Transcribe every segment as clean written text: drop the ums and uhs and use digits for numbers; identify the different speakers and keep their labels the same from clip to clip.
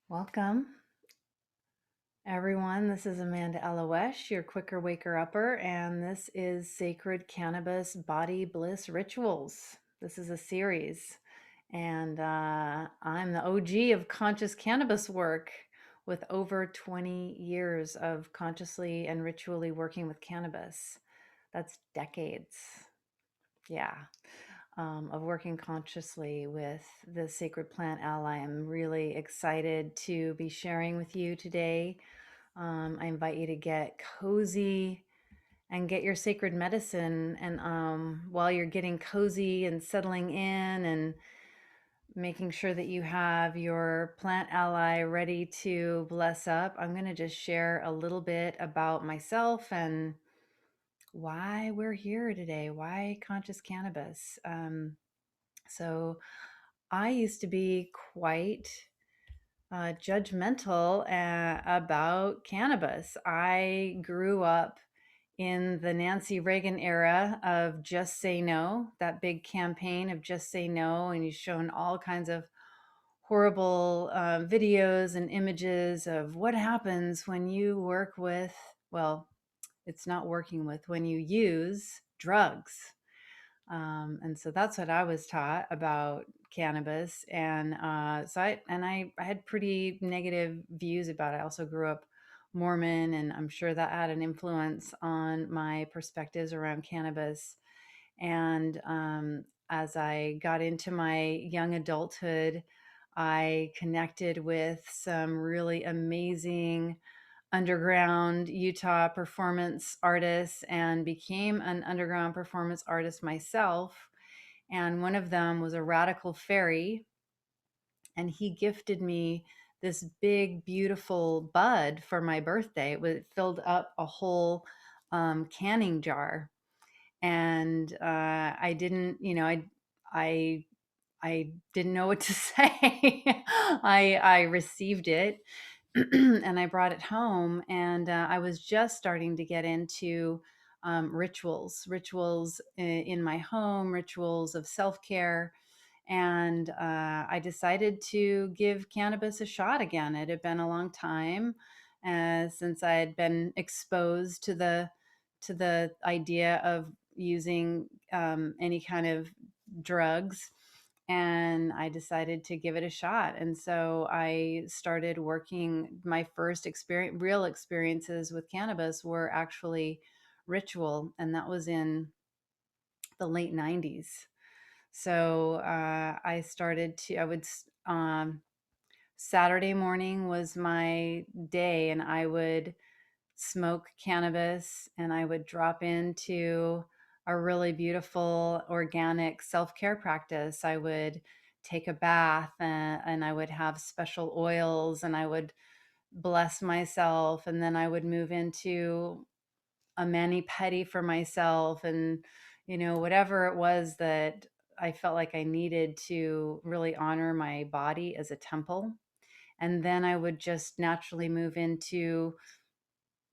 Speaker 1: Welcome, everyone. This is Amanda Aloesh, your Quicker Waker Upper, and this is Sacred Cannabis Body Bliss Rituals. This is a series, and I'm the OG of conscious cannabis work with over 20 years of consciously and ritually working with cannabis. That's decades. Yeah. Of working consciously with the sacred plant ally. I'm really excited to be sharing with you today. I invite you to get cozy and get your sacred medicine. And while you're getting cozy and settling in and making sure that you have your plant ally ready to bless up, I'm going to just share a little bit about myself and why we're here today, why conscious cannabis. So I used to be quite judgmental about cannabis. I grew up in the Nancy Reagan era of Just Say No, that big campaign of Just Say No, and he's shown all kinds of horrible videos and images of what happens when you work with, well, it's not working with, when you use drugs. And so that's what I was taught about cannabis. And I had pretty negative views about it. I also grew up Mormon, and I'm sure that had an influence on my perspectives around cannabis. And as I got into my young adulthood, I connected with some really amazing underground Utah performance artists and became an underground performance artist myself. And one of them was a radical fairy, and he gifted me this big, beautiful bud for my birthday. It filled up a whole canning jar, and I didn't, I I didn't know what to say. I received it and I brought it home, and I was just starting to get into rituals in my home, rituals of self care. And I decided to give cannabis a shot again. It had been a long time since I had been exposed to the idea of using any kind of drugs, and I decided to give it a shot. And so I started working. My first real experiences with cannabis were actually ritual, and that was in the late 90s. So I started to, I would, Saturday morning was my day, and I would smoke cannabis and I would drop into a really beautiful organic self-care practice. I would take a bath, and I would have special oils, and I would bless myself, and then I would move into a mani pedi for myself, and whatever it was that I felt like I needed to really honor my body as a temple. And then I would just naturally move into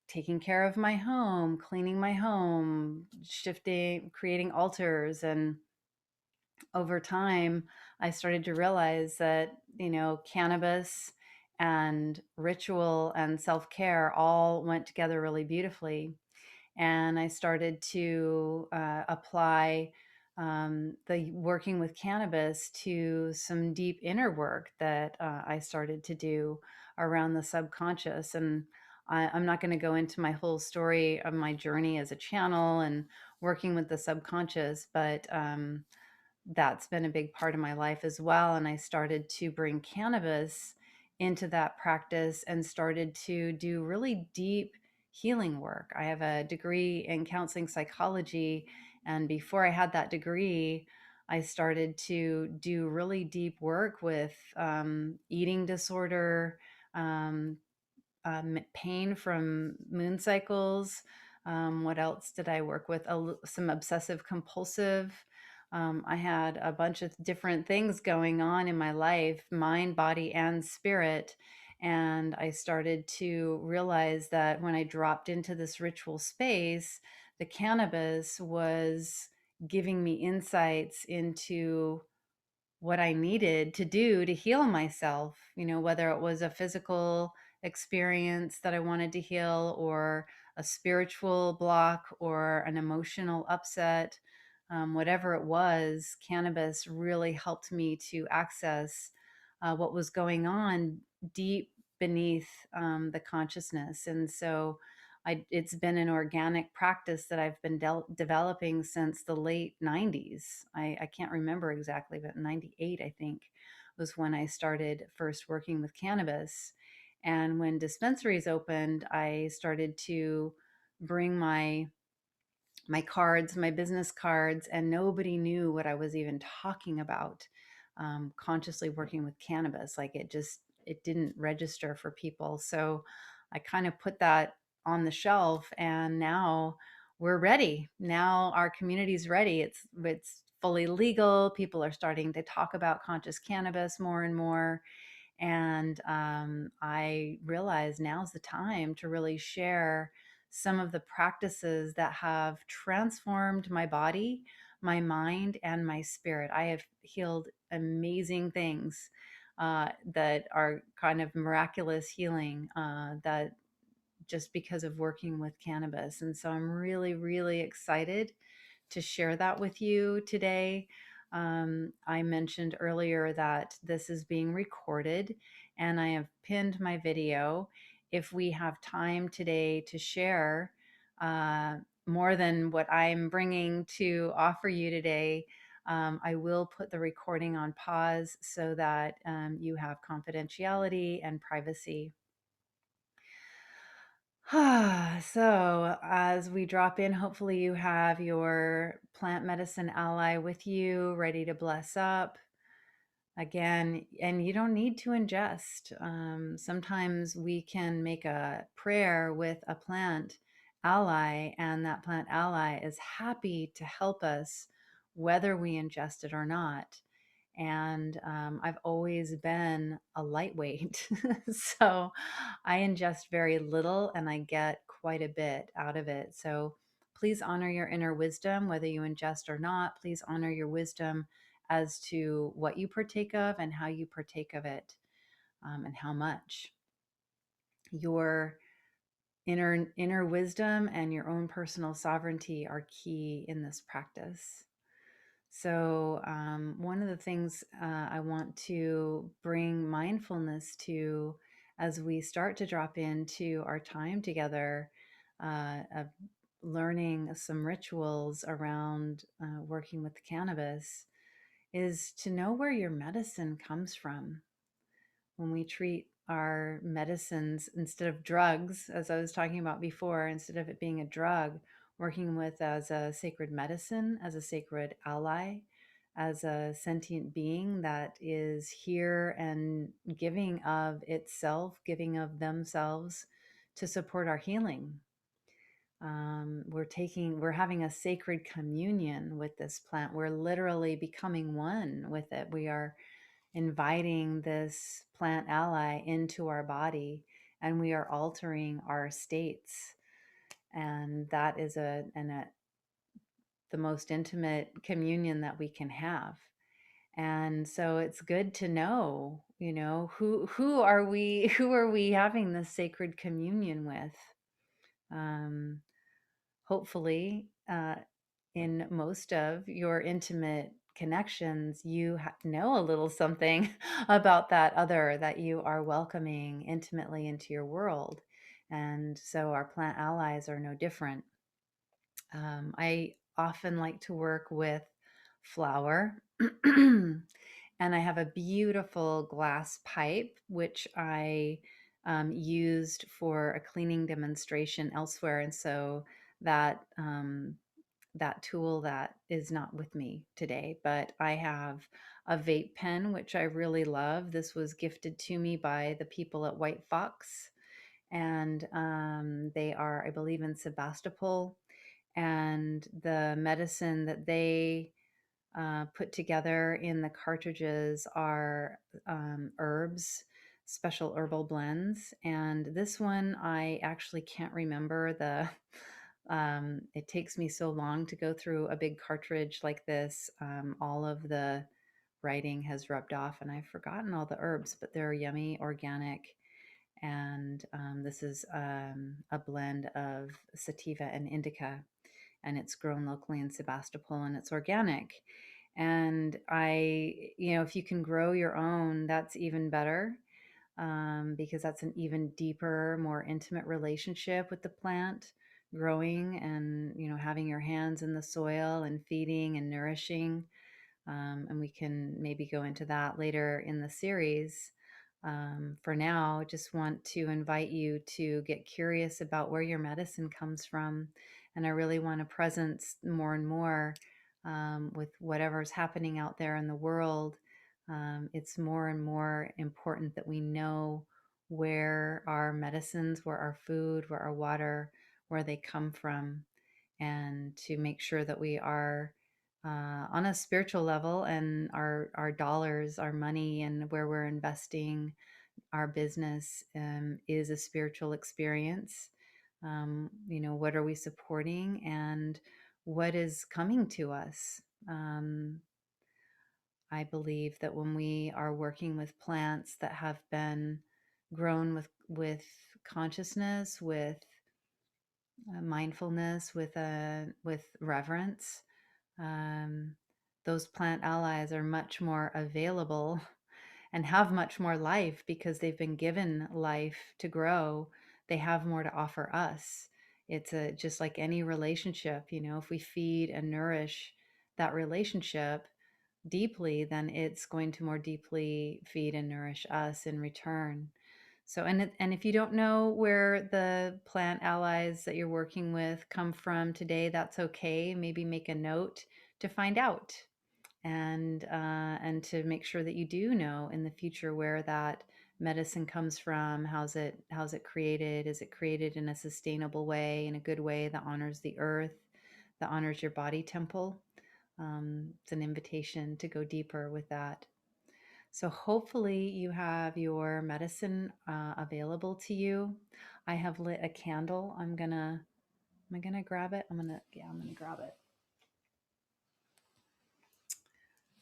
Speaker 1: taking care of my home, cleaning my home, shifting, creating altars. And over time, I started to realize that, cannabis and ritual and self care all went together really beautifully. And I started to apply the working with cannabis to some deep inner work that I started to do around the subconscious. And I'm not going to go into my whole story of my journey as a channel and working with the subconscious, but that's been a big part of my life as well. And I started to bring cannabis into that practice and started to do really deep healing work. I have a degree in counseling psychology. And before I had that degree, I started to do really deep work with eating disorder, um, pain from moon cycles. What else did I work with? Some obsessive compulsive. I had a bunch of different things going on in my life, mind, body, and spirit. And I started to realize that when I dropped into this ritual space, the cannabis was giving me insights into what I needed to do to heal myself, whether it was a physical experience that I wanted to heal, or a spiritual block, or an emotional upset. Whatever it was, cannabis really helped me to access what was going on deep beneath the consciousness. And so it's been an organic practice that I've been developing since the late 90s. I can't remember exactly, but 98, I think, was when I started first working with cannabis. And when dispensaries opened, I started to bring my cards, my business cards, and nobody knew what I was even talking about. Consciously working with cannabis, like it didn't register for people. So I kind of put that on the shelf, and now we're ready. Now our community's ready. It's fully legal. People are starting to talk about conscious cannabis more and more. And I realize now's the time to really share some of the practices that have transformed my body, my mind, and my spirit. I have healed amazing things that are kind of miraculous healing, that just because of working with cannabis. And so I'm really, really excited to share that with you today. I mentioned earlier that this is being recorded, and I have pinned my video. If we have time today to share uh, more than what I'm bringing to offer you today, I will put the recording on pause so that you have confidentiality and privacy. So, as we drop in, hopefully you have your plant medicine ally with you, ready to bless up. Again, and you don't need to ingest. Sometimes we can make a prayer with a plant ally, and that plant ally is happy to help us whether we ingest it or not. And I've always been a lightweight. So I ingest very little and I get quite a bit out of it. So please honor your inner wisdom, whether you ingest or not. Please honor your wisdom as to what you partake of and how you partake of it, and how much. Your inner wisdom and your own personal sovereignty are key in this practice. So, one of the things I want to bring mindfulness to as we start to drop into our time together, of learning some rituals around working with cannabis, is to know where your medicine comes from. When we treat our medicines instead of drugs, as I was talking about before, instead of it being a drug, working with as a sacred medicine, as a sacred ally, as a sentient being that is here and giving of itself, giving of themselves to support our healing. We're having a sacred communion with this plant. We're literally becoming one with it. We are inviting this plant ally into our body, and we are altering our states. And that is the most intimate communion that we can have. And so it's good to know, who are we who are we having this sacred communion with. um, Hopefully, in most of your intimate connections, you know a little something about that other that you are welcoming intimately into your world. And so our plant allies are no different. I often like to work with flour. And I have a beautiful glass pipe, which I used for a cleaning demonstration elsewhere. And so that tool that is not with me today, but I have a vape pen, which I really love. This was gifted to me by the people at White Fox, and they are, I believe, in Sebastopol. And the medicine that they put together in the cartridges are herbs, special herbal blends. And this one, I actually can't remember the. It takes me so long to go through a big cartridge like this, all of the writing has rubbed off, and I've forgotten all the herbs, but they're yummy, organic. And this is a blend of sativa and indica, and it's grown locally in Sebastopol, and it's organic. And if you can grow your own, that's even better, because that's an even deeper, more intimate relationship with the plant growing, and having your hands in the soil and feeding and nourishing. And we can maybe go into that later in the series. For now, just want to invite you to get curious about where your medicine comes from. And I really want to presence more and more, with whatever's happening out there in the world. It's more and more important that we know where our medicines, where our food, where our water, where they come from, and to make sure that we are, on a spiritual level, and our dollars, our money, and where we're investing our business, is a spiritual experience. What are we supporting, and what is coming to us? Um, I believe that when we are working with plants that have been grown with consciousness, with mindfulness, with reverence, um, those plant allies are much more available and have much more life because they've been given life to grow. They have more to offer us. It's just like any relationship, if we feed and nourish that relationship deeply, then it's going to more deeply feed and nourish us in return. So, and if you don't know where the plant allies that you're working with come from today, that's okay. Maybe make a note to find out, and to make sure that you do know in the future where that medicine comes from. How's it created? Is it created in a sustainable way, in a good way that honors the earth, that honors your body temple? It's an invitation to go deeper with that. So hopefully you have your medicine available to you. I have lit a candle. Am I gonna grab it? I'm gonna grab it.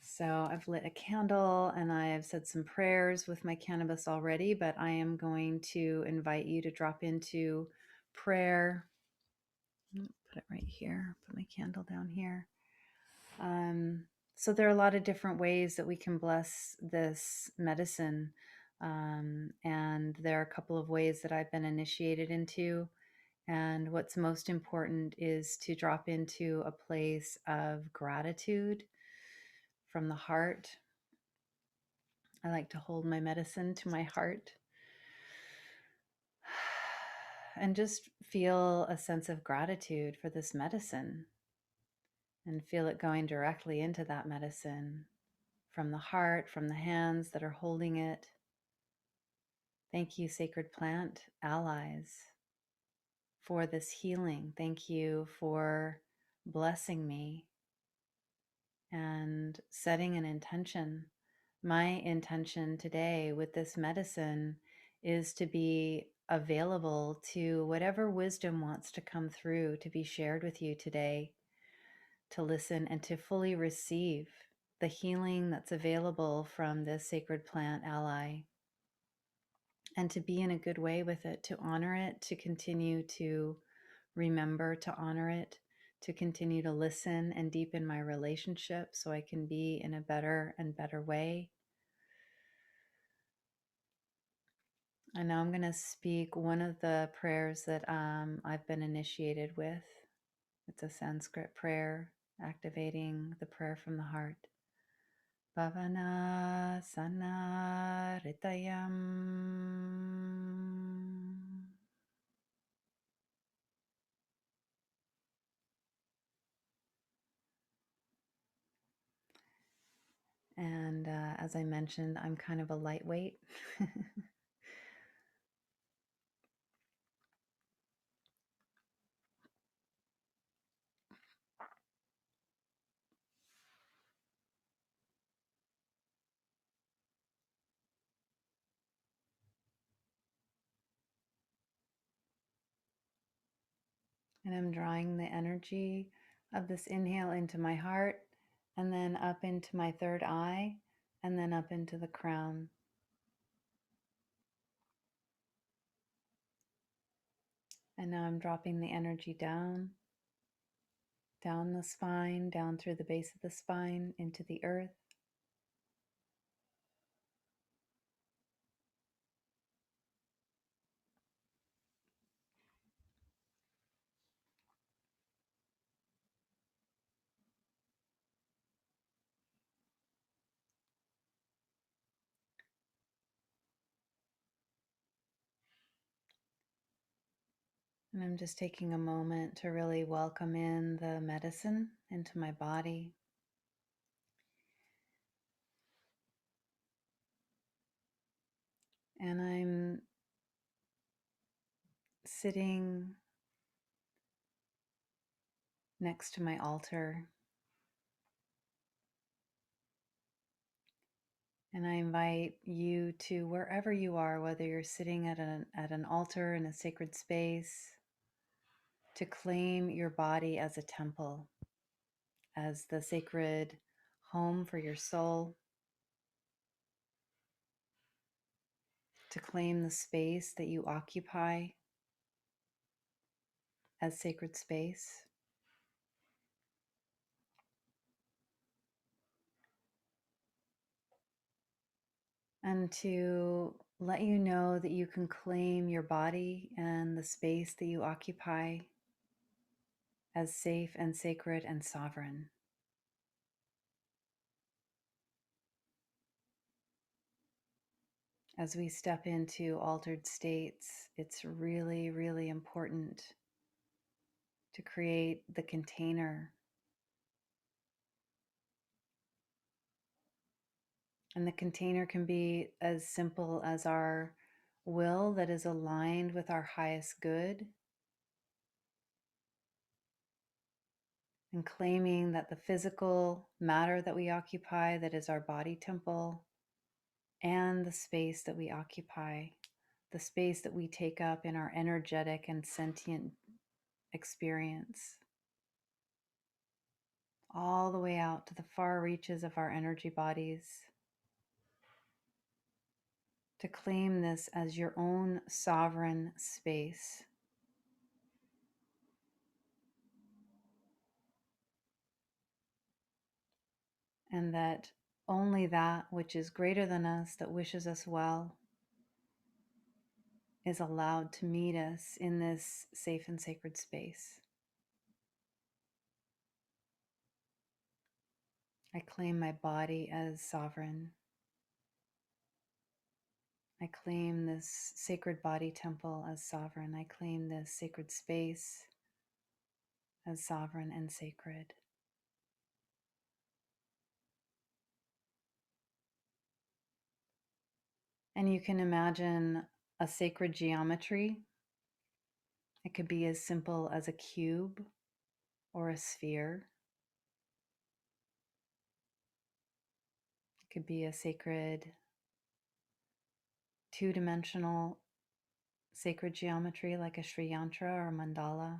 Speaker 1: So I've lit a candle and I've said some prayers with my cannabis already, but I am going to invite you to drop into prayer. Put it right here, put my candle down here. So there are a lot of different ways that we can bless this medicine. And there are a couple of ways that I've been initiated into. And what's most important is to drop into a place of gratitude from the heart. I like to hold my medicine to my heart and just feel a sense of gratitude for this medicine, and feel it going directly into that medicine from the heart, from the hands that are holding it. Thank you, sacred plant allies, for this healing. Thank you for blessing me and setting an intention. My intention today with this medicine is to be available to whatever wisdom wants to come through to be shared with you today, to listen and to fully receive the healing that's available from this sacred plant ally, and to be in a good way with it, to honor it, to continue to remember to honor it, to continue to listen and deepen my relationship so I can be in a better and better way. And now I'm going to speak one of the prayers that I've been initiated with. It's a Sanskrit prayer, activating the prayer from the heart. Bhavana Sana Ritayam. And as I mentioned, I'm kind of a lightweight. And I'm drawing the energy of this inhale into my heart and then up into my third eye, and then up into the crown. And now I'm dropping the energy down the spine, down through the base of the spine, into the earth. And I'm just taking a moment to really welcome in the medicine into my body. And I'm sitting next to my altar. And I invite you to, wherever you are, whether you're sitting at an altar in a sacred space, to claim your body as a temple, as the sacred home for your soul, to claim the space that you occupy as sacred space. And to let you know that you can claim your body and the space that you occupy as safe and sacred and sovereign. As we step into altered states, it's really, really important to create the container. And the container can be as simple as our will that is aligned with our highest good, and claiming that the physical matter that we occupy, that is our body temple, and the space that we occupy, the space that we take up in our energetic and sentient experience, all the way out to the far reaches of our energy bodies, to claim this as your own sovereign space. And that only that which is greater than us, that wishes us well, is allowed to meet us in this safe and sacred space. I claim my body as sovereign. I claim this sacred body temple as sovereign. I claim this sacred space as sovereign and sacred. And you can imagine a sacred geometry. It could be as simple as a cube or a sphere. It could be a sacred two-dimensional sacred geometry like a Sri Yantra or mandala.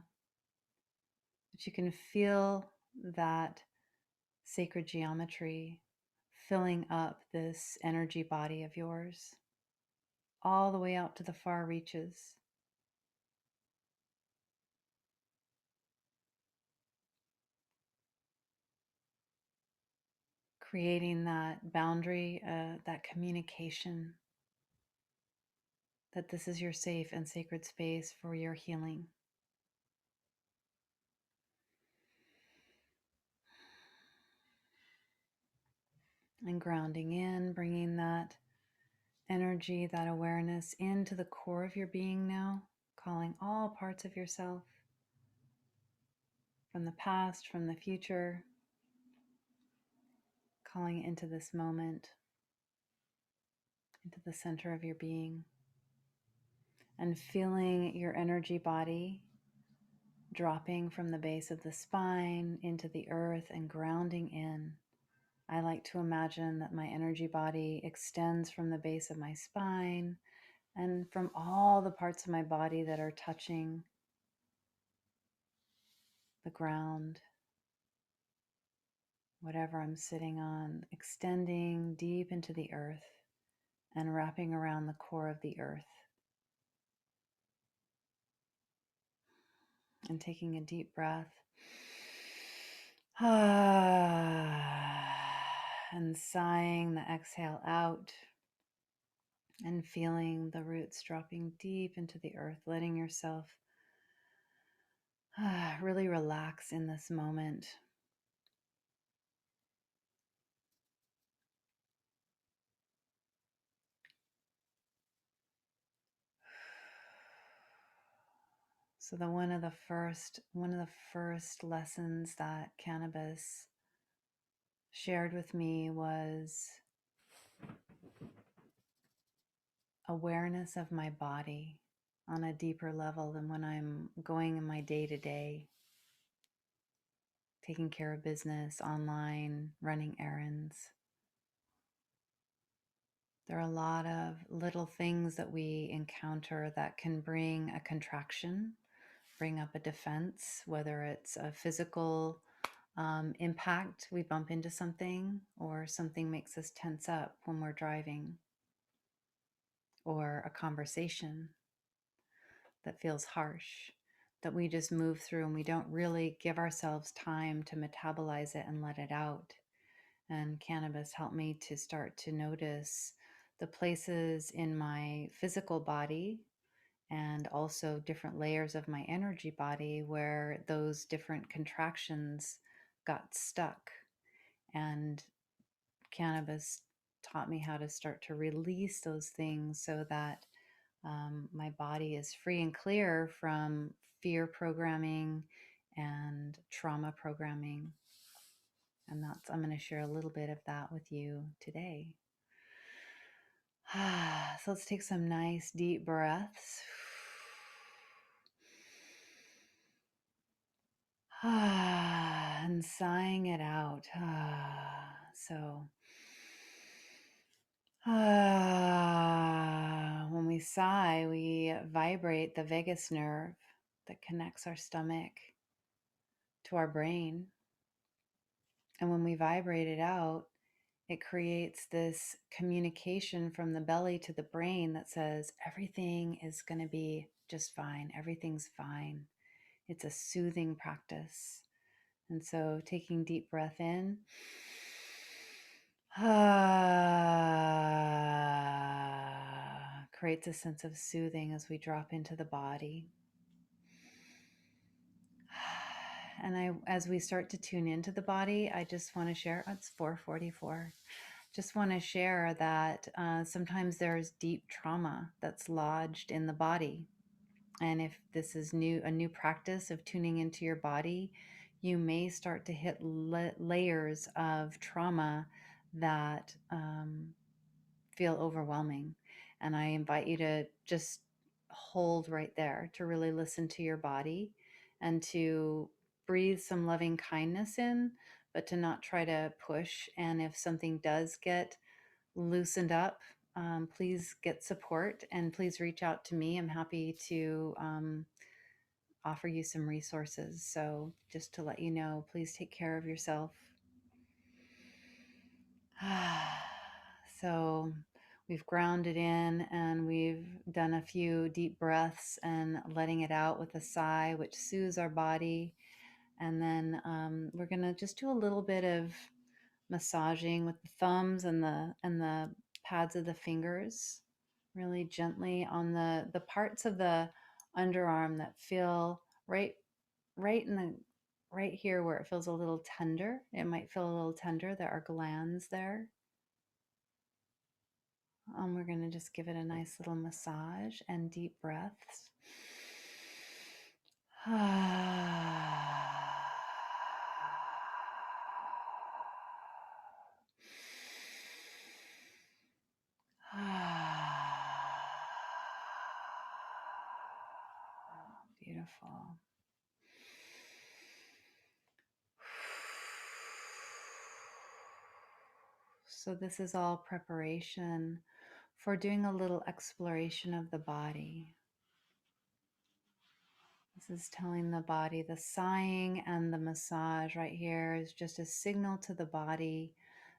Speaker 1: But you can feel that sacred geometry filling up this energy body of yours, all the way out to the far reaches. Creating that boundary, that communication, that this is your safe and sacred space for your healing. And grounding in, bringing that energy, that awareness into the core of your being now, calling all parts of yourself, from the past, from the future, calling it into this moment, into the center of your being, and feeling your energy body dropping from the base of the spine into the earth and grounding in. I like to imagine that my energy body extends from the base of my spine and from all the parts of my body that are touching the ground. whatever I'm sitting on, extending deep into the earth and wrapping around the core of the earth. And taking a deep breath. And sighing the exhale out. And feeling the roots dropping deep into the earth, letting yourself really relax in this moment. So one of the first lessons that cannabis shared with me was awareness of my body on a deeper level than when I'm going in my day-to-day, taking care of business, online, running errands. There are a lot of little things that we encounter that can bring a contraction, bring up a defense, whether it's a physical impact, we bump into something, or something makes us tense up when we're driving, or a conversation that feels harsh, that we just move through and we don't really give ourselves time to metabolize it and let it out. And cannabis helped me to start to notice the places in my physical body and also different layers of my energy body where those different contractions got stuck. And cannabis taught me how to start to release those things so that my body is free and clear from fear programming and trauma programming. And I'm going to share a little bit of that with you today. So let's take some nice deep breaths. And sighing it out. So when we sigh, we vibrate the vagus nerve that connects our stomach to our brain. And when we vibrate it out, it creates this communication from the belly to the brain that says, everything is going to be just fine. Everything's fine. It's a soothing practice. And so taking deep breath in, creates a sense of soothing as we drop into the body. And as we start to tune into the body, I just want to share, it's 4:44. Just want to share that sometimes there's deep trauma that's lodged in the body. And if this is a new practice of tuning into your body, you may start to hit layers of trauma that feel overwhelming. And I invite you to just hold right there, to really listen to your body and to breathe some loving kindness in, but to not try to push. And if something does get loosened up, please get support and please reach out to me. I'm happy to offer you some resources. So just to let you know, please take care of yourself. So we've grounded in and we've done a few deep breaths and letting it out with a sigh, which soothes our body. And then we're going to just do a little bit of massaging with the thumbs and the pads of the fingers, really gently on the parts of the underarm that feel right in the right here where it feels a little tender. It might feel a little tender. There are glands there. We're going to just give it a nice little massage and deep breaths. Beautiful. So this is all preparation for doing a little exploration of the body. This is telling the body, the sighing and the massage right here is just a signal to the body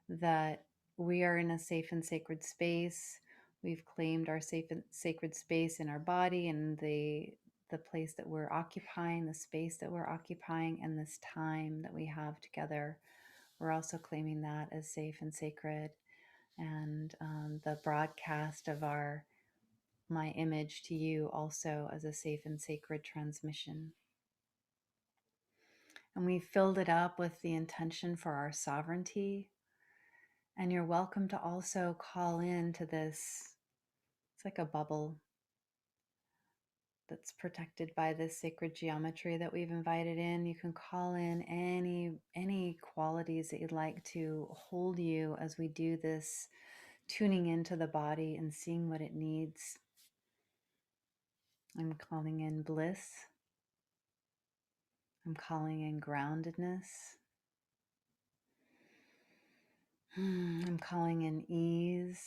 Speaker 1: that we are in a safe and sacred space. We've claimed our safe and sacred space in our body and the place that we're occupying, the space that we're occupying, and this time that we have together. We're also claiming that as safe and sacred. And the broadcast of my image to you also as a safe and sacred transmission. And we filled it up with the intention for our sovereignty. And you're welcome to also call in to this. It's like a bubble that's protected by this sacred geometry that we've invited in. You can call in any qualities that you'd like to hold you as we do this tuning into the body and seeing what it needs. I'm calling in bliss. I'm calling in groundedness. I'm calling in ease.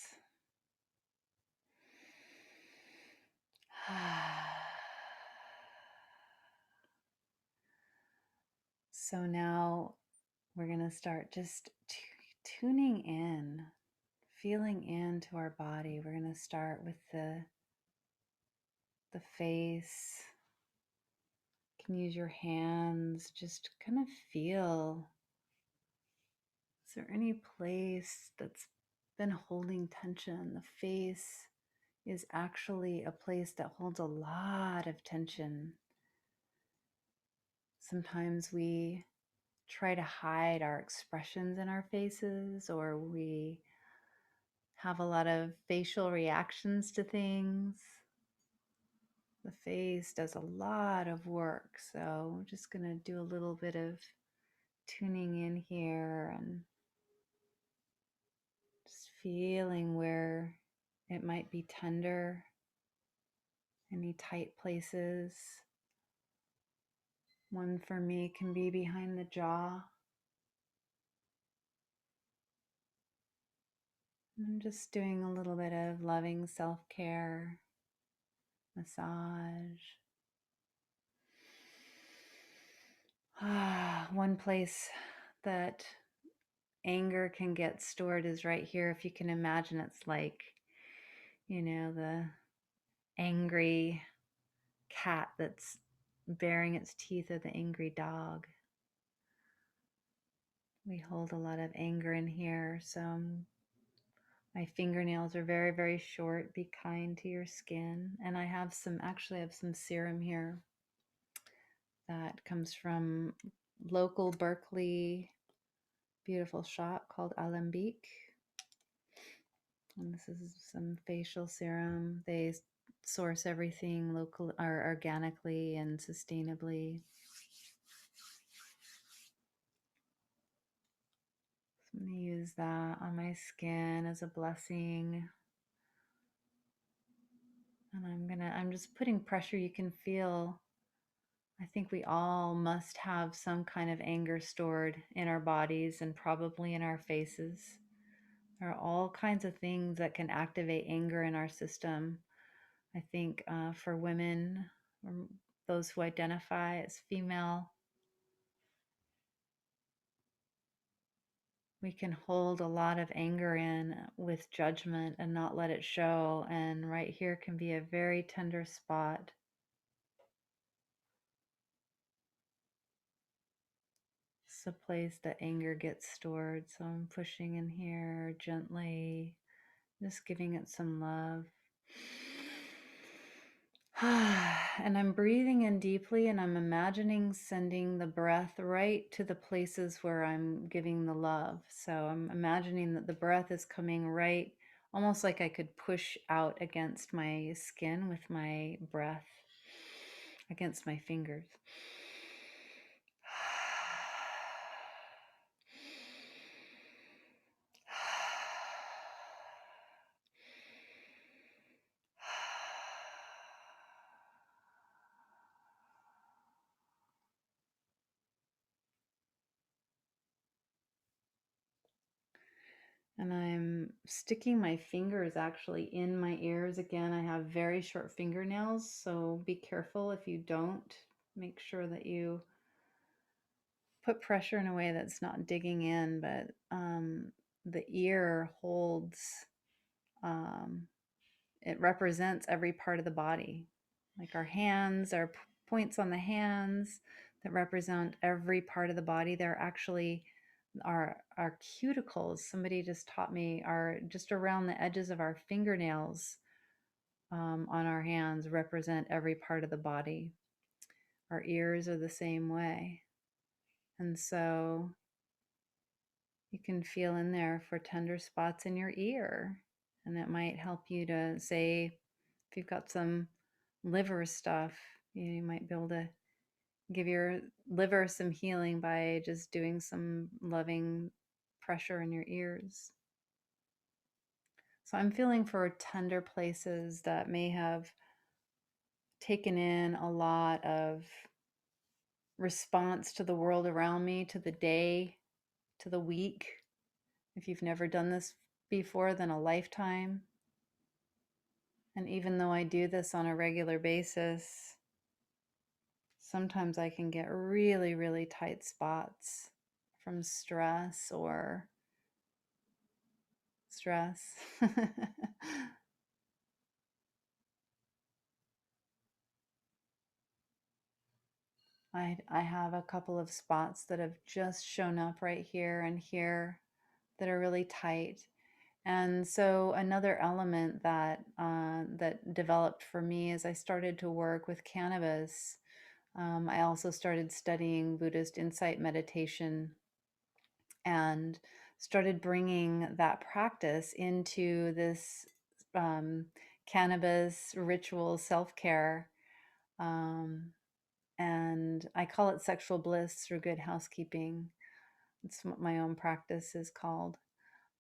Speaker 1: So now we're going to start just tuning in, feeling into our body. We're going to start with the face. You can use your hands, just kind of feel. Is there any place that's been holding tension? The face is actually a place that holds a lot of tension. Sometimes we try to hide our expressions in our faces, or we have a lot of facial reactions to things. The face does a lot of work, so we're just going to do a little bit of tuning in here and just feeling where it might be tender, any tight places. One for me can be behind the jaw. I'm just doing a little bit of loving self-care, massage. One place that anger can get stored is right here. If you can imagine, it's like, the angry cat that's baring its teeth at the angry dog. We hold a lot of anger in here. So my fingernails are very, very short. Be kind to your skin. And I have some serum here that comes from local Berkeley beautiful shop called Alembic. And this is some facial serum. They source everything local or organically and sustainably. So I'm going to use that on my skin as a blessing. And I'm just putting pressure. You can feel, I think we all must have some kind of anger stored in our bodies and probably in our faces. There are all kinds of things that can activate anger in our system. I think for women, or those who identify as female, we can hold a lot of anger in with judgment and not let it show. And right here can be a very tender spot. It's a place that anger gets stored. So I'm pushing in here gently, just giving it some love. And I'm breathing in deeply, and I'm imagining sending the breath right to the places where I'm giving the love. So I'm imagining that the breath is coming right, almost like I could push out against my skin with my breath, against my fingers. And I'm sticking my fingers actually in my ears again. I have very short fingernails, so be careful if you don't. make sure that you put pressure in a way that's not digging in, but the ear holds, um, it represents every part of the body. Like our hands, our points on the hands that represent every part of the body. They're actually our cuticles. Somebody just taught me are just around the edges of our fingernails, on our hands represent every part of the body. Our ears are the same way. And so you can feel in there for tender spots in your ear. And it might help you to say, if you've got some liver stuff, you might be able to give your liver some healing by just doing some loving pressure in your ears. So I'm feeling for tender places that may have taken in a lot of response to the world around me, to the day, to the week. If you've never done this before, then a lifetime. And even though I do this on a regular basis, sometimes I can get really, really tight spots from stress or stress. I have a couple of spots that have just shown up right here and here that are really tight. And so another element that that developed for me as I started to work with cannabis, I also started studying Buddhist insight meditation and started bringing that practice into this um, cannabis ritual self-care. Um, and I call it sexual bliss through good housekeeping. It's what my own practice is called.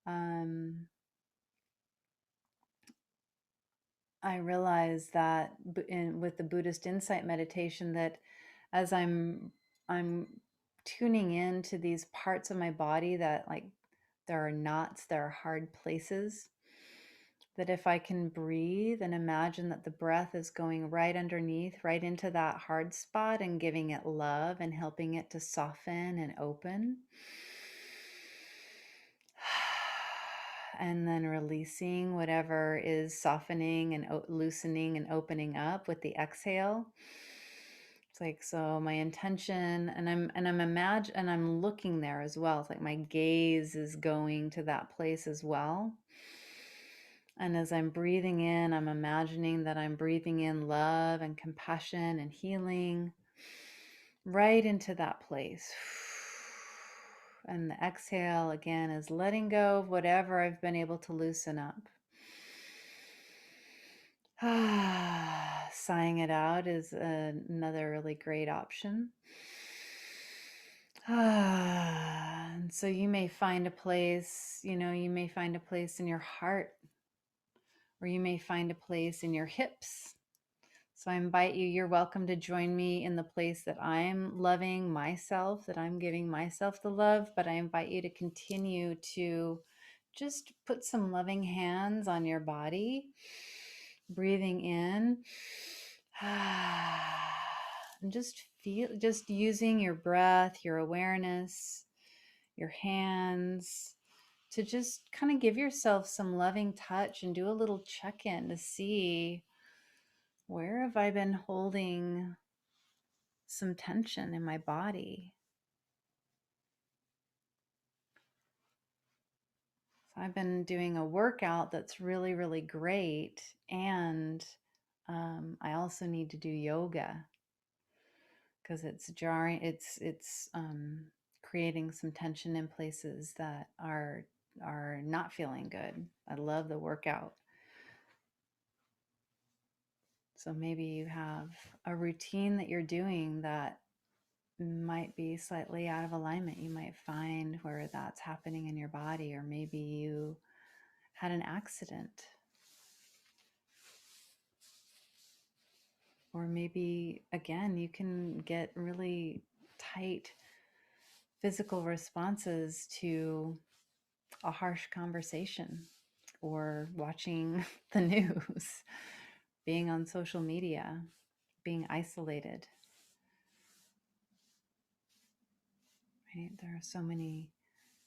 Speaker 1: Um, I realize that with the Buddhist insight meditation, that as I'm tuning into these parts of my body that, like, there are knots, there are hard places, that if I can breathe and imagine that the breath is going right underneath, right into that hard spot and giving it love and helping it to soften and open. And then releasing whatever is softening and loosening and opening up with the exhale. It's like, so my intention, and I'm looking there as well. It's like my gaze is going to that place as well. And as I'm breathing in, I'm imagining that I'm breathing in love and compassion and healing right into that place. And the exhale again is letting go of whatever I've been able to loosen up. Sighing it out is another really great option. And so you may find a place, you may find a place in your heart, or you may find a place in your hips. So I invite you, you're welcome to join me in the place that I'm loving myself, that I'm giving myself the love, but I invite you to continue to just put some loving hands on your body, breathing in, and just using your breath, your awareness, your hands, to just kind of give yourself some loving touch and do a little check-in to see, where have I been holding some tension in my body? So I've been doing a workout that's really, really great. And I also need to do yoga because it's jarring. It's creating some tension in places that are not feeling good. I love the workout. So maybe you have a routine that you're doing that might be slightly out of alignment. You might find where that's happening in your body, or maybe you had an accident, or maybe again you can get really tight physical responses to a harsh conversation, or watching the news, being on social media, being isolated. right? There are so many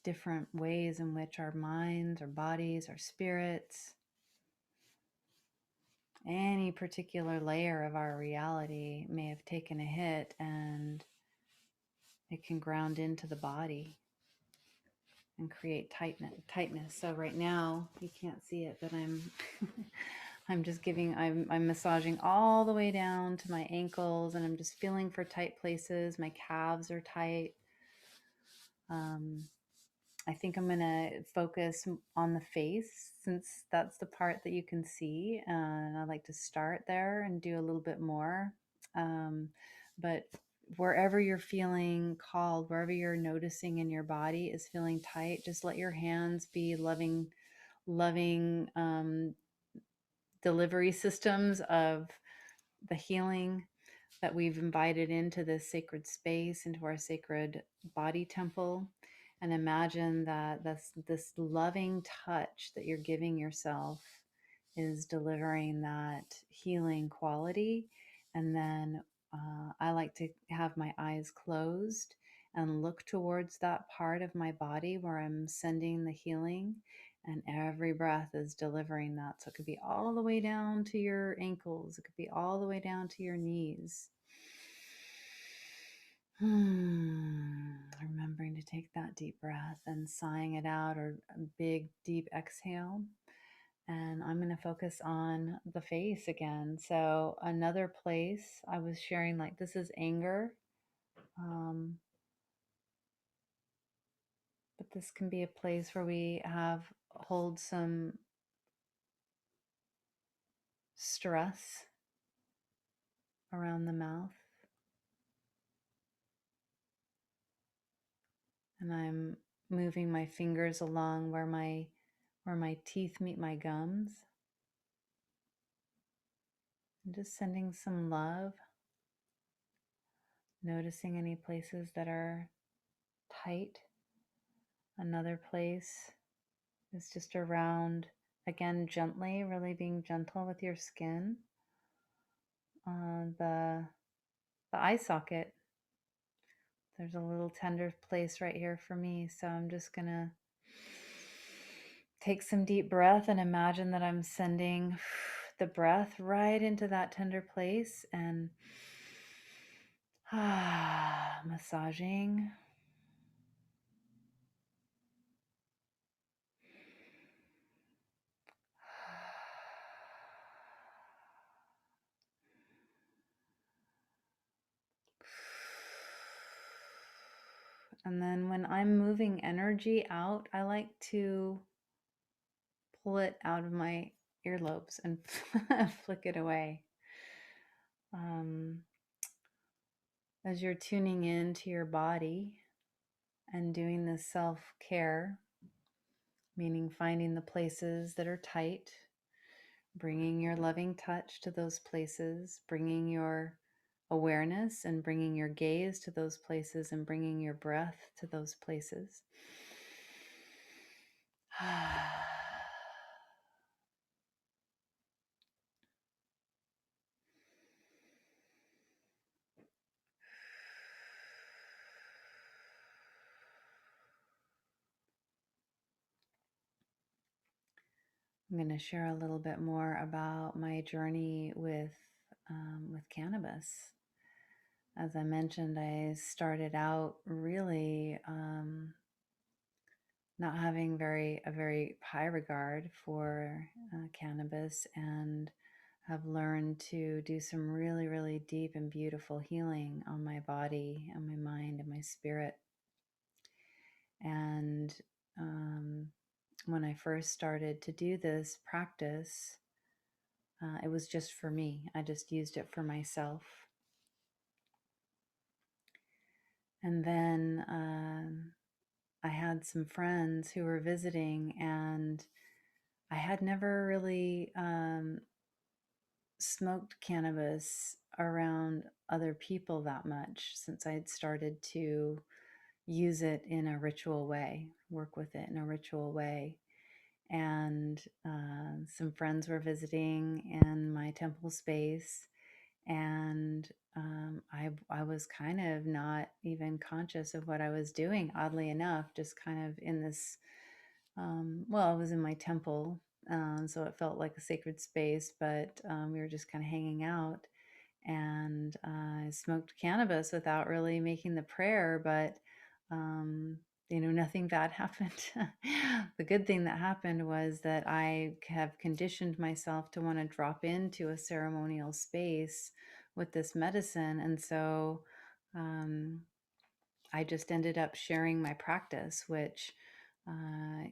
Speaker 1: different ways in which our minds, our bodies, our spirits, any particular layer of our reality may have taken a hit, and it can ground into the body and create tightness. So right now you can't see it, but I'm I'm just I'm massaging all the way down to my ankles, and I'm just feeling for tight places. My calves are tight. um, I think I'm going to focus on the face, since that's the part that you can see. And I like to start there and do a little bit more. But wherever you're feeling called, wherever you're noticing in your body is feeling tight, just let your hands be loving delivery systems of the healing that we've invited into this sacred space, into our sacred body temple. And imagine that this loving touch that you're giving yourself is delivering that healing quality. And then I like to have my eyes closed and look towards that part of my body where I'm sending the healing. And every breath is delivering that. So it could be all the way down to your ankles, it could be all the way down to your knees. Remembering to take that deep breath and sighing it out, or a big deep exhale. And I'm going to focus on the face again. So another place I was sharing, like, this is anger. But this can be a place where we hold some stress around the mouth. And I'm moving my fingers along where my teeth meet my gums. And just sending some love. Noticing any places that are tight. Another place is just around, again, gently, really being gentle with your skin. The eye socket. There's a little tender place right here for me. So I'm just gonna take some deep breath and imagine that I'm sending the breath right into that tender place and massaging. And then when I'm moving energy out, I like to pull it out of my earlobes and flick it away. As you're tuning into your body and doing this self-care, meaning finding the places that are tight, bringing your loving touch to those places, bringing your awareness and bringing your gaze to those places, and bringing your breath to those places. I'm going to share a little bit more about my journey with cannabis. As I mentioned, I started out really not having a very high regard for cannabis, and have learned to do some really, really deep and beautiful healing on my body and my mind and my spirit. And when I first started to do this practice, it was just for me. I just used it for myself. And then I had some friends who were visiting, and I had never really smoked cannabis around other people that much since I had started to use it in a ritual way, work with it in a ritual way. And some friends were visiting in my temple space, And I was kind of not even conscious of what I was doing, oddly enough, just kind of in this, well, I was in my temple, so it felt like a sacred space, but we were just kind of hanging out. And I smoked cannabis without really making the prayer, but um, nothing bad happened. The good thing that happened was that I have conditioned myself to want to drop into a ceremonial space with this medicine, and so um, I just ended up sharing my practice, which uh,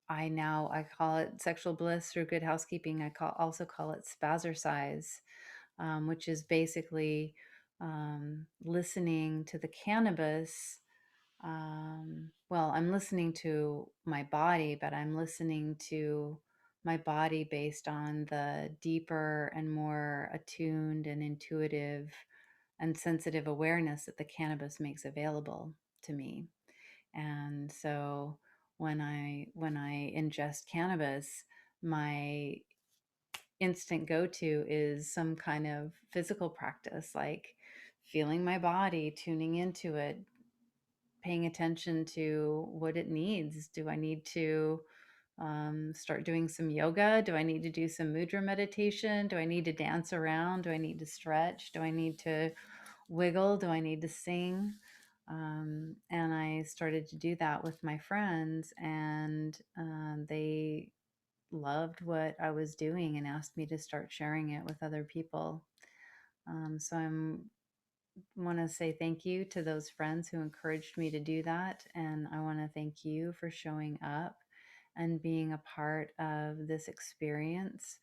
Speaker 1: I call it sexual bliss through good housekeeping. Also call it spazercise, which is basically listening to the cannabis. Well, I'm listening to my body, but I'm listening to my body based on the deeper and more attuned and intuitive and sensitive awareness that the cannabis makes available to me. And so when I ingest cannabis, my instant go-to is some kind of physical practice, like feeling my body, tuning into it, paying attention to what it needs. Do I need to start doing some yoga? Do I need to do some mudra meditation? Do I need to dance around? Do I need to stretch? Do I need to wiggle? Do I need to sing? And I started to do that with my friends, and they loved what I was doing and asked me to start sharing it with other people. So I'm want to say thank you to those friends who encouraged me to do that, and I want to thank you for showing up and being a part of this experience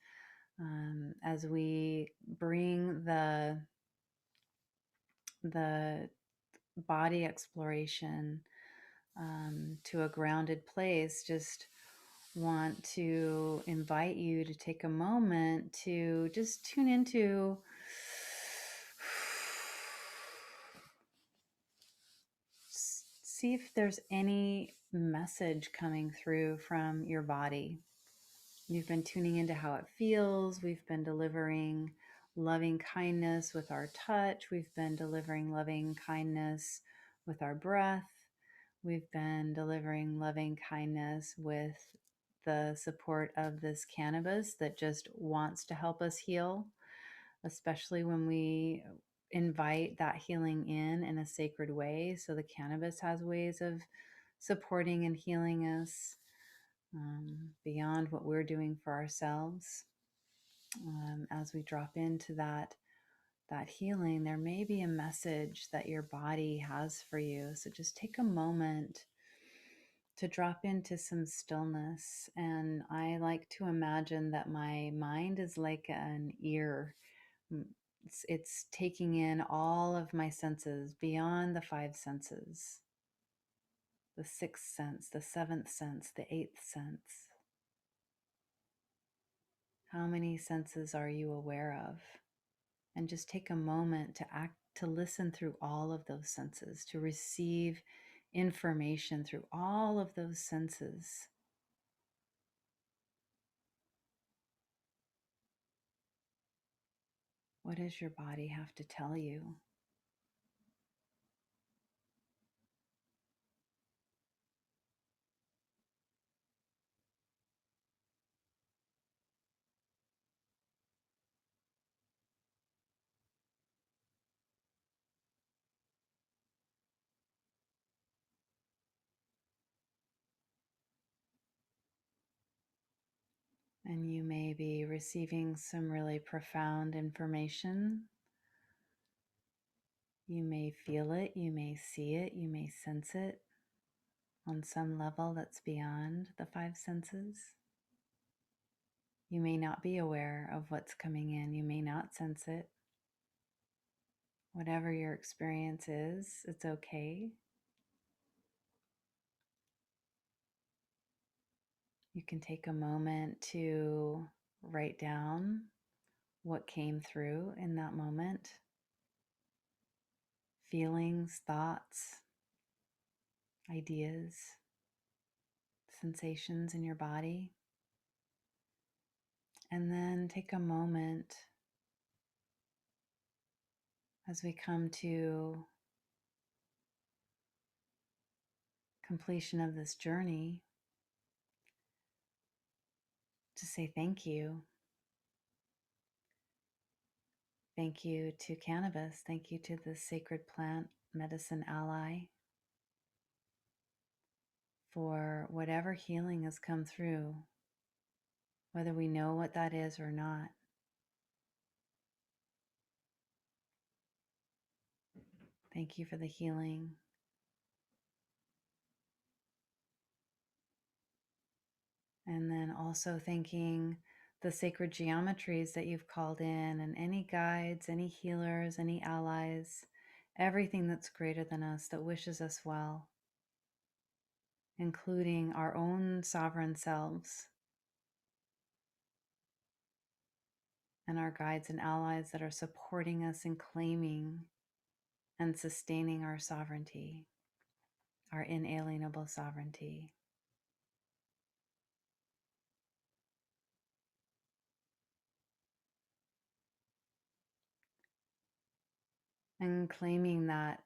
Speaker 1: as we bring the body exploration to a grounded place. Just want to invite you to take a moment to just tune into see if there's any message coming through from your body. You've been tuning into how it feels. We've been delivering loving kindness with our touch. We've been delivering loving kindness with our breath. We've been delivering loving kindness with the support of this cannabis that just wants to help us heal, especially when we invite that healing in a sacred way. So the cannabis has ways of supporting and healing us beyond what we're doing for ourselves. As we drop into that healing, there may be a message that your body has for you. So just take a moment to drop into some stillness. And I like to imagine that my mind is like an ear. It's taking in all of my senses beyond the five senses, the sixth sense, the seventh sense, the eighth sense. How many senses are you aware of? And just take a moment to listen through all of those senses, to receive information through all of those senses. What does your body have to tell you? And you may be receiving some really profound information. You may feel it, you may see it, you may sense it on some level that's beyond the five senses. You may not be aware of what's coming in, you may not sense it. Whatever your experience is, it's okay. You can take a moment to write down what came through in that moment. Feelings, thoughts, ideas, sensations in your body. And then take a moment as we come to completion of this journey, to say thank you. Thank you to cannabis. Thank you to the sacred plant medicine ally for whatever healing has come through, whether we know what that is or not. Thank you for the healing. And then also thanking the sacred geometries that you've called in, and any guides, any healers, any allies, everything that's greater than us that wishes us well, including our own sovereign selves and our guides and allies that are supporting us in claiming and sustaining our sovereignty, our inalienable sovereignty. And claiming that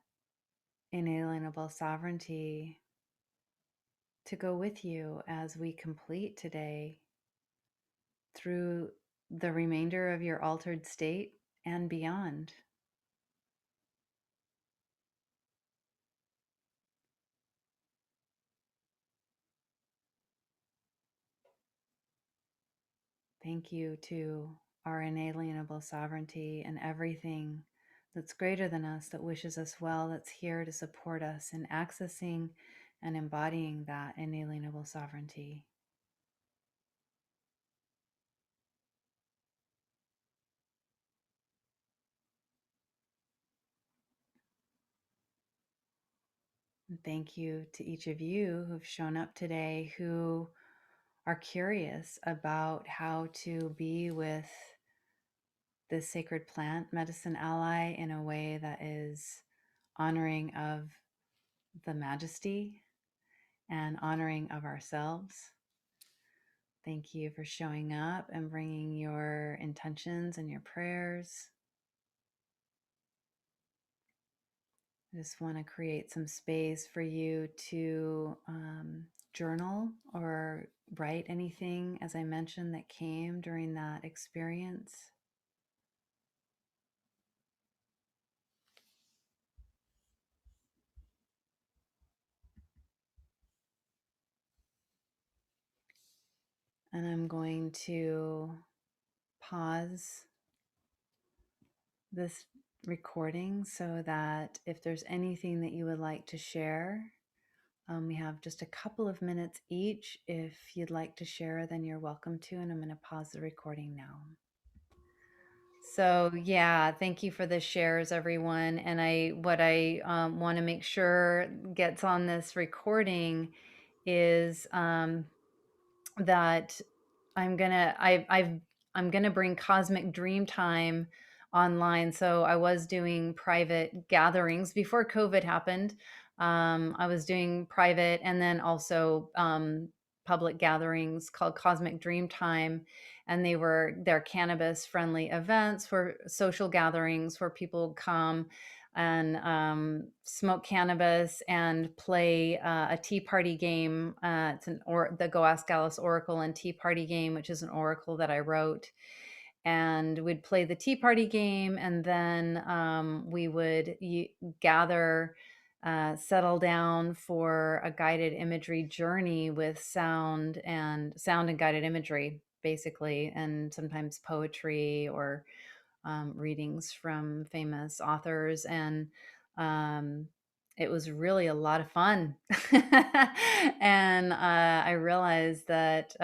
Speaker 1: inalienable sovereignty to go with you as we complete today through the remainder of your altered state and beyond. Thank you to our inalienable sovereignty and everything that's greater than us, that wishes us well, that's here to support us in accessing and embodying that inalienable sovereignty. And thank you to each of you who've shown up today, who are curious about how to be with this sacred plant medicine ally in a way that is honoring of the majesty and honoring of ourselves. Thank you for showing up and bringing your intentions and your prayers. I just want to create some space for you to journal or write anything, as I mentioned, that came during that experience. And I'm going to pause this recording so that if there's anything that you would like to share, we have just a couple of minutes each. If you'd like to share, then you're welcome to, and I'm going to pause the recording now. So yeah, thank you for the shares, everyone. And what I want to make sure gets on this recording is that I'm gonna bring Cosmic Dream Time online. So I was doing private gatherings before COVID happened. I was doing private and then also public gatherings called Cosmic Dream Time, and they're cannabis friendly events for social gatherings where people come and smoke cannabis and play a tea party game. It's the Go Ask Alice Oracle and Tea Party game, which is an oracle that I wrote. And we'd play the tea party game, and then we would gather, settle down for a guided imagery journey with sound and guided imagery, basically, and sometimes poetry or readings from famous authors. And um, it was really a lot of fun. And I realized that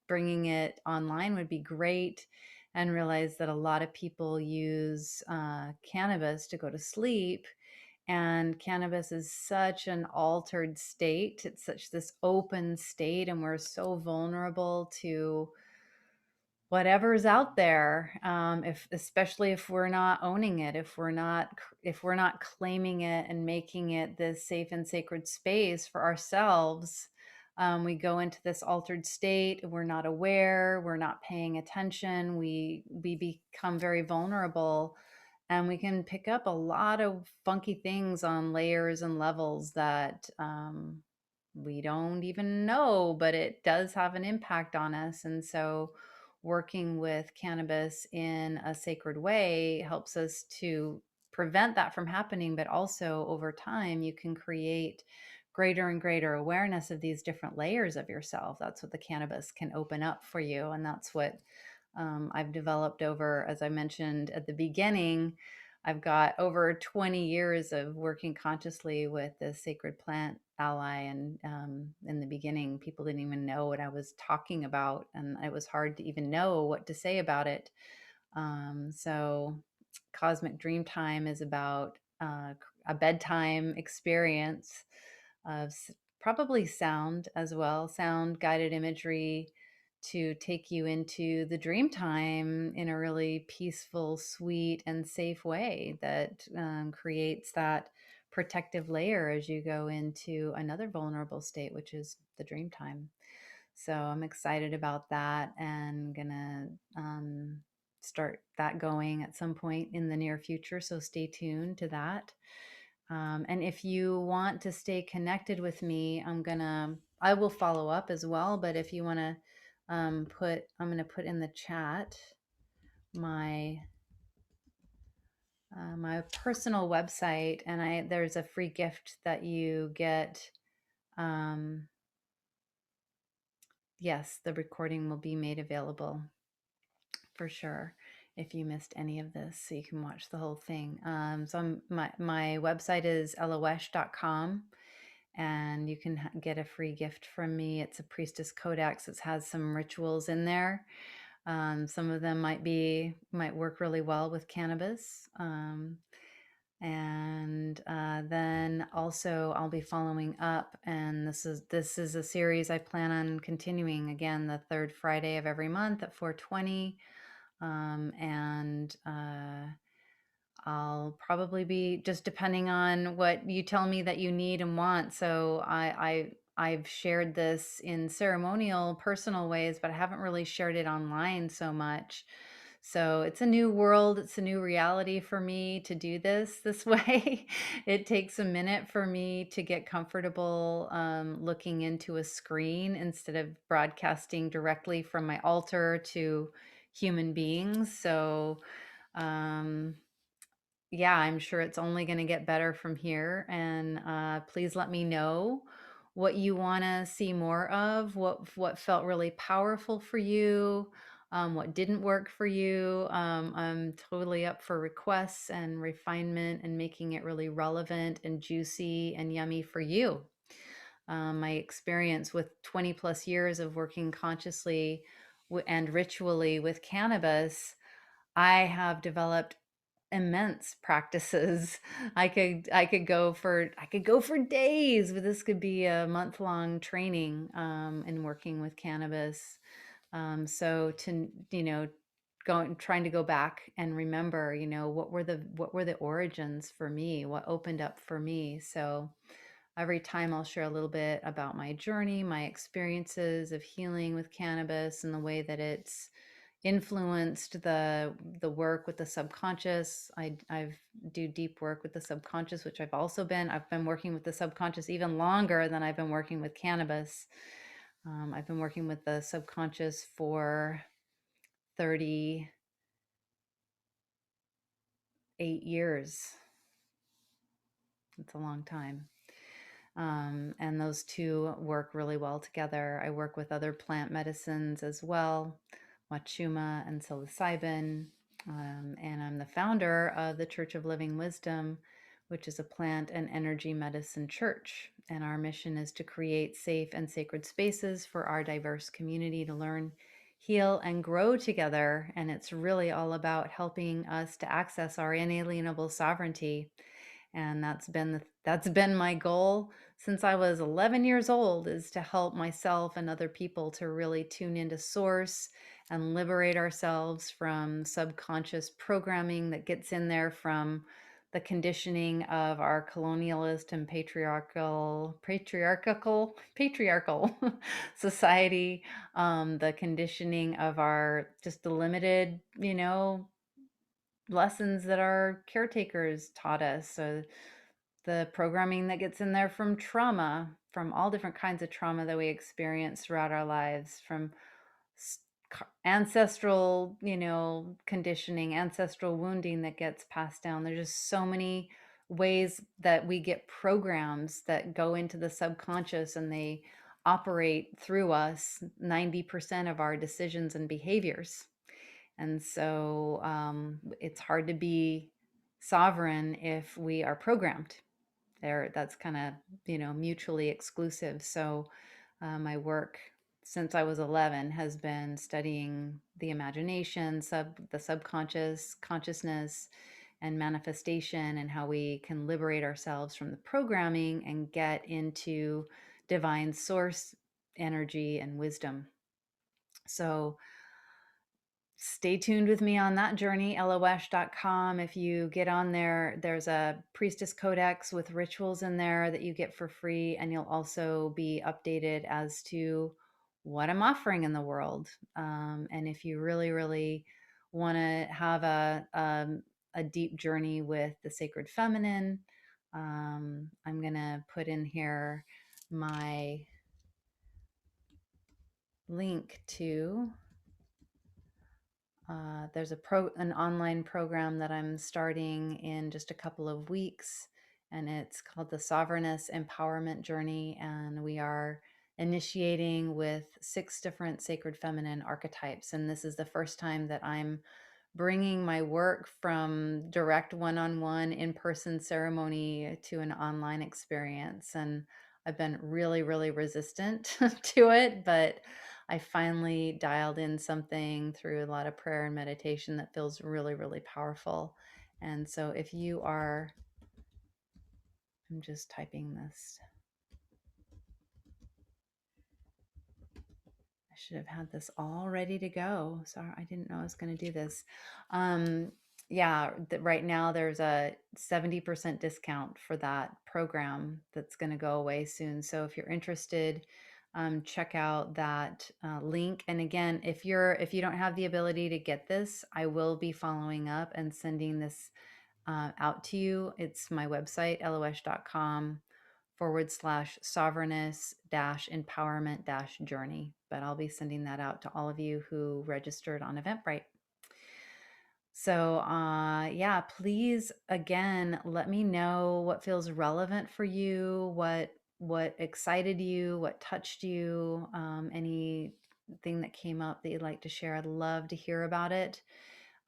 Speaker 1: bringing it online would be great, and realized that a lot of people use cannabis to go to sleep. And cannabis is such an altered state. It's such this open state, and we're so vulnerable to whatever's out there, if especially if we're not owning it, if we're not claiming it and making it this safe and sacred space for ourselves. We go into this altered state, we're not aware, we're not paying attention, we become very vulnerable, and we can pick up a lot of funky things on layers and levels that we don't even know, but it does have an impact on us. And so, working with cannabis in a sacred way helps us to prevent that from happening, but also over time, you can create greater and greater awareness of these different layers of yourself. That's what the cannabis can open up for you. And that's what I've developed over, as I mentioned at the beginning, I've got over 20 years of working consciously with the sacred plant ally. And in the beginning, people didn't even know what I was talking about, and it was hard to even know what to say about it. So, Cosmic Dream Time is about a bedtime experience of probably sound as well, sound guided imagery to take you into the dream time in a really peaceful, sweet, and safe way that creates that protective layer as you go into another vulnerable state, which is the dream time. So I'm excited about that and gonna start that going at some point in the near future. So stay tuned to that. And if you want to stay connected with me, I will follow up as well. But if you want to I'm gonna put in the chat my my personal website, and there's a free gift that you get. Um, yes, the recording will be made available for sure if you missed any of this, so you can watch the whole thing. My website is loesh.com, and you can get a free gift from me. It's a priestess codex. It has some rituals in there. Some of them might work really well with cannabis. And then also I'll be following up, and this is a series I plan on continuing again the third Friday of every month at 4:20. And I'll probably be, just depending on what you tell me that you need and want. So I've shared this in ceremonial, personal ways, but I haven't really shared it online so much. So it's a new world. It's a new reality for me to do this way. It takes a minute for me to get comfortable looking into a screen instead of broadcasting directly from my altar to human beings. So um, yeah, I'm sure it's only going to get better from here. And please let me know what you want to see more of, what felt really powerful for you, what didn't work for you. I'm totally up for requests and refinement and making it really relevant and juicy and yummy for you. My experience with 20 plus years of working consciously and ritually with cannabis, I have developed immense practices. I could go for days, but this could be a month-long training in working with cannabis. So to trying to go back and remember, what were the origins for me, what opened up for me. So every time I'll share a little bit about my journey, my experiences of healing with cannabis, and the way that it's influenced the work with the subconscious. I've do deep work with the subconscious, which I've been working with the subconscious even longer than I've been working with cannabis. I've been working with the subconscious for 38 years. It's a long time. And those two work really well together. I work with other plant medicines as well, wachuma and psilocybin. And I'm the founder of the Church of Living Wisdom, which is a plant and energy medicine church. And our mission is to create safe and sacred spaces for our diverse community to learn, heal, and grow together. And it's really all about helping us to access our inalienable sovereignty. And that's been my goal since I was 11 years old, is to help myself and other people to really tune into source and liberate ourselves from subconscious programming that gets in there from the conditioning of our colonialist and patriarchal society, the conditioning of our just the limited, lessons that our caretakers taught us. So the programming that gets in there from trauma, from all different kinds of trauma that we experience throughout our lives, from ancestral, conditioning, ancestral wounding that gets passed down. There's just so many ways that we get programs that go into the subconscious and they operate through us 90% of our decisions and behaviors. And so it's hard to be sovereign if we are programmed. That's kind of, mutually exclusive. So my work since I was 11 has been studying the imagination, the subconscious, consciousness, and manifestation, and how we can liberate ourselves from the programming and get into divine source energy and wisdom. So stay tuned with me on that journey, loesh.com. If you get on there, there's a priestess codex with rituals in there that you get for free, and you'll also be updated as to what I'm offering in the world. And if you really, really want to have a deep journey with the sacred feminine, I'm going to put in here my link to there's an online program that I'm starting in just a couple of weeks, and it's called the Sovereigness Empowerment Journey. And we are initiating with 6 different sacred feminine archetypes. And this is the first time that I'm bringing my work from direct one-on-one in-person ceremony to an online experience. And I've been really, really resistant to it, but I finally dialed in something through a lot of prayer and meditation that feels really, really powerful. And so if you are, I'm just typing this. I should have had this all ready to go. Sorry, I didn't know I was going to do this. Yeah, right now there's a 70% discount for that program that's going to go away soon. So if you're interested, check out that link. And again, if you don't have the ability to get this, I will be following up and sending this out to you. It's my website, loesh.com/sovereigness empowerment journey. But I'll be sending that out to all of you who registered on Eventbrite. So, yeah, please again, let me know what feels relevant for you, what excited you, what touched you, anything that came up that you'd like to share. I'd love to hear about it.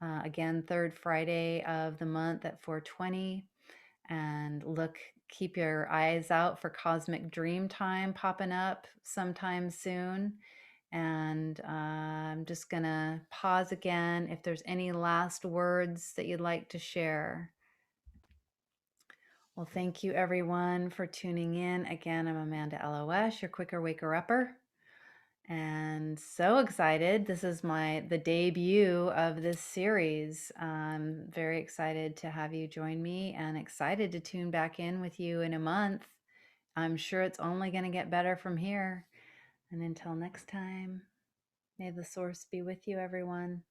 Speaker 1: Again, third Friday of the month at 4:20. And keep your eyes out for Cosmic Dream Time popping up sometime soon. And I'm just gonna pause again. If there's any last words that you'd like to share. Well, thank you everyone for tuning in. Again, I'm Amanda LOS, your Quicker Waker Upper. And so excited. This is the debut of this series. I'm very excited to have you join me and excited to tune back in with you in a month. I'm sure it's only going to get better from here. And until next time, may the source be with you, everyone.